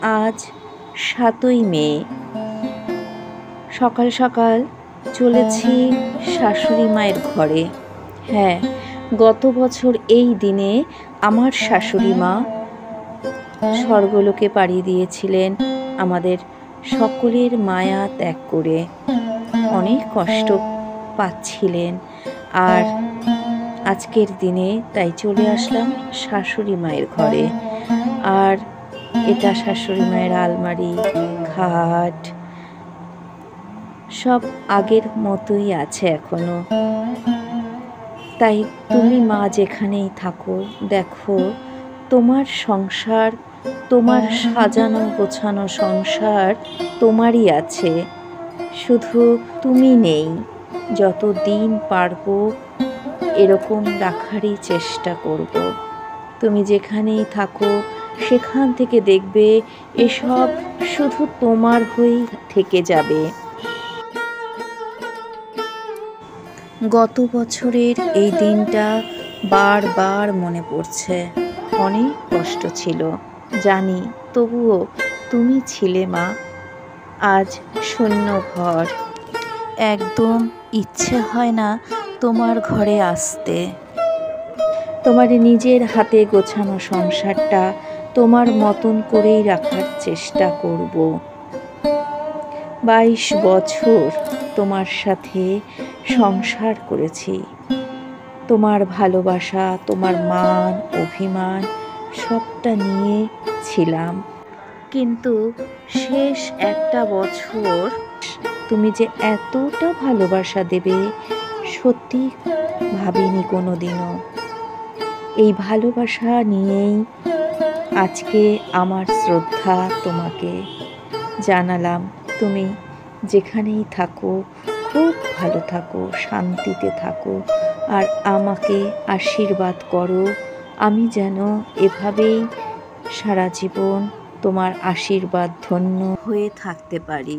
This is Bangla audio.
আজ ৭ই মে। সকাল সকাল চলেছি শাশুড়ি মায়ের ঘরে। হ্যাঁ, গত বছর এই দিনে আমার শাশুড়ি মা স্বর্গলোকে পাড়ি দিয়েছিলেন আমাদের সকলের মায়া ত্যাগ করে। অনেক কষ্ট পাচ্ছিলেন, আর আজকের দিনে তাই চলে আসলাম শাশুড়ি মায়ের ঘরে। আর এটা শাশুড়ি মায়ের আলমারি, খাট সব আগের মতোই আছে এখনো। তাই তুমি মা যেখানেই থাকো, দেখো তোমার সংসার, তোমার সাজানো গোছানো সংসার তোমারই আছে, শুধু তুমি নেই। যত দিন পারবো এরকম রাখারই চেষ্টা করব। তুমি যেখানেই থাকো সেখান থেকে দেখবে এসব শুধু তোমার হয়েই থেকে যাবে। গত বছরের এই দিনটা বারবার মনে পড়ছে। অনেক কষ্ট ছিল জানি, তবুও তুমি ছিলে মা। আজ শূন্য ঘর, একদম ইচ্ছে হয় না তোমার ঘরে আসতে। তোমার নিজের হাতে গোছানো সংসারটা তোমার মতন করেই রাখার চেষ্টা করব। 22 বছর তোমার সাথে সংসার করেছি। তোমার ভালোবাসা, তোমার মান অভিমান সবটা নিয়ে ছিলাম, কিন্তু শেষ একটা বছর তুমি যে এতটা ভালোবাসা দেবে সত্যি ভাবিনি কোনো দিনও। এই ভালোবাসা নিয়েই আজকে আমার শ্রদ্ধা তোমাকে জানালাম। তুমি যেখানেই থাকো খুব ভালো থাকো, শান্তিতে থাকো, আর আমাকে আশীর্বাদ করো আমি যেন এভাবেই সারা জীবন তোমার আশীর্বাদ ধন্য হয়ে থাকতে পারি।